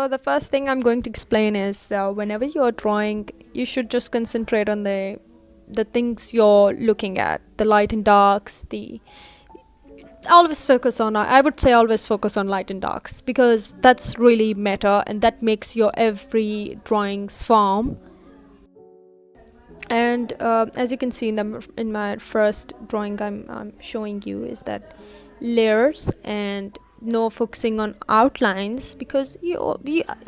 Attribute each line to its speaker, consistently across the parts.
Speaker 1: So the first thing I'm going to explain is whenever you're drawing, you should just concentrate on the things you're looking at, the light and darks. I would say always focus on light and darks, because that's really matter and that makes your every drawings form. And as you can see in my first drawing I'm showing you is that layers and no focusing on outlines, because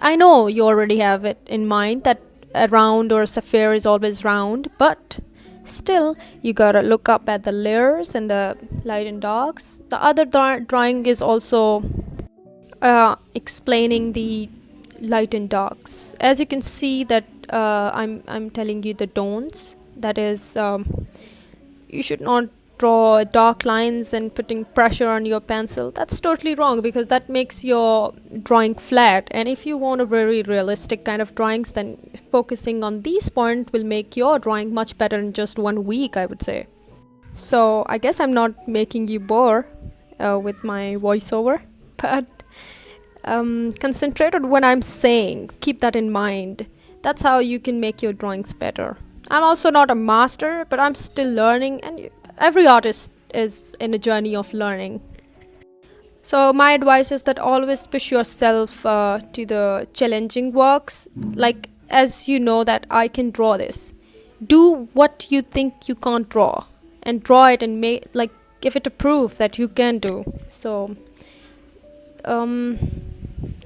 Speaker 1: I know you already have it in mind that a round or a sphere is always round, but still you gotta look up at the layers and the light and darks. The other drawing is also explaining the light and darks. As you can see that I'm telling you the don'ts. That is, you should not draw dark lines and putting pressure on your pencil. That's totally wrong, because that makes your drawing flat. And if you want a very realistic kind of drawings, then focusing on these points will make your drawing much better in just 1 week, I would say. So I guess I'm not making you bore with my voiceover, but concentrate on what I'm saying. Keep that in mind. That's how you can make your drawings better. I'm also not a master, but I'm still learning, and every artist is in a journey of learning. So my advice is that always push yourself to the challenging works. Like, as you know that I can draw this, do what you think you can't draw and draw it and give it a proof that you can do. So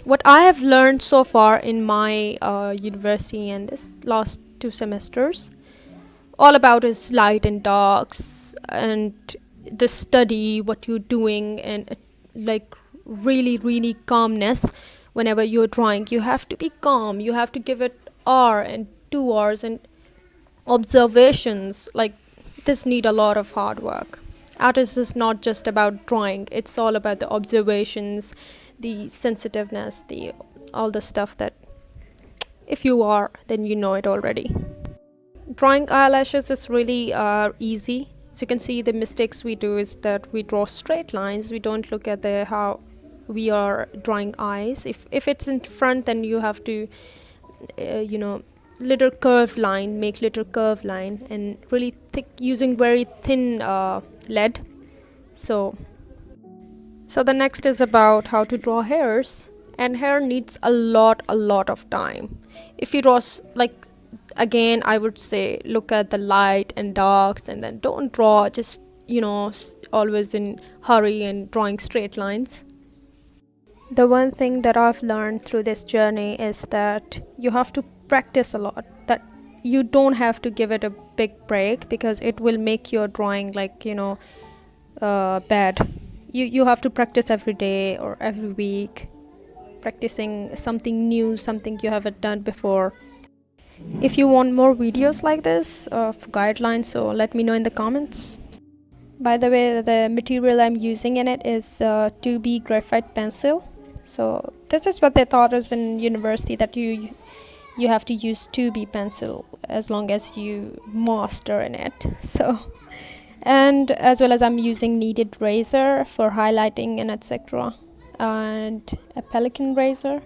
Speaker 1: what I have learned so far in my university and this last 2 semesters, all about is light and darks and the study, what you're doing, and really calmness. Whenever you're drawing, you have to be calm. You have to give it hour and 2 hours and observations. Like, this need a lot of hard work. Artist is not just about drawing, it's all about the observations, the sensitiveness, all the stuff that if you are, then you know it already. Drawing eyelashes is really easy. So you can see the mistakes we do is that we draw straight lines. We don't look at how we are drawing eyes. If it's in front, then you have to little curved line, make little curved line, and really thick, using very thin lead. So the next is about how to draw hairs, and hair needs a lot of time. If you draw again, I would say look at the light and darks, and then don't draw just always in hurry and drawing straight lines. The one thing that I've learned through this journey is that you have to practice a lot, that you don't have to give it a big break, because it will make your drawing bad. You have to practice every day or every week, practicing something new, something you haven't done before. If you want more videos like this of guidelines, so let me know in the comments. By the way, the material I'm using in it is 2B graphite pencil. So this is what they taught us in university, that you have to use 2B pencil as long as you master in it. So, and as well as I'm using kneaded razor for highlighting and etc. And a pelican razor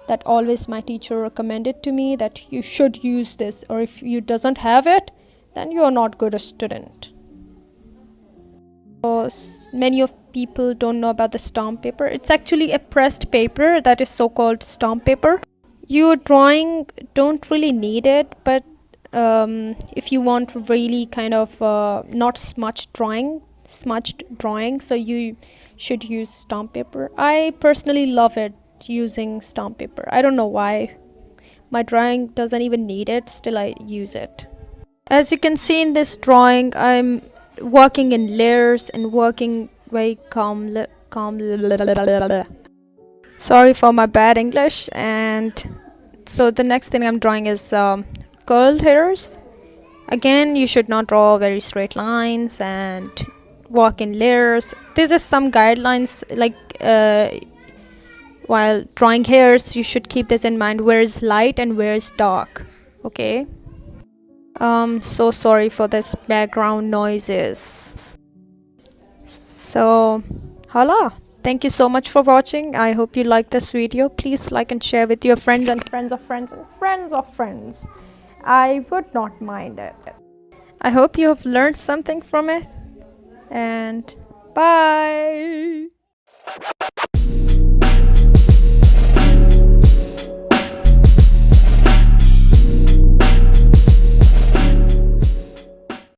Speaker 1: that always my teacher recommended to me that you should use this, or if you doesn't have it, then you are not good a student. So many of people don't know about the stamp paper. It's actually a pressed paper that is so-called stamp paper. Your drawing don't really need it, but if you want really kind of not smudged drawing, so you should use stamp paper. I personally love it, using stamp paper. I don't know why. My drawing doesn't even need it, still I use it. As you can see in this drawing, I'm working in layers and working very calm. Sorry for my bad English. And so the next thing I'm drawing is curled hairs. Again, you should not draw very straight lines and work in layers. This is some guidelines, while drawing hairs, you should keep this in mind, where is light and where is dark. Okay. So sorry for this background noises. So, hola. Thank you so much for watching. I hope you liked this video. Please like and share with your friends and friends of friends and friends of friends. I would not mind it. I hope you have learned something from it. And bye.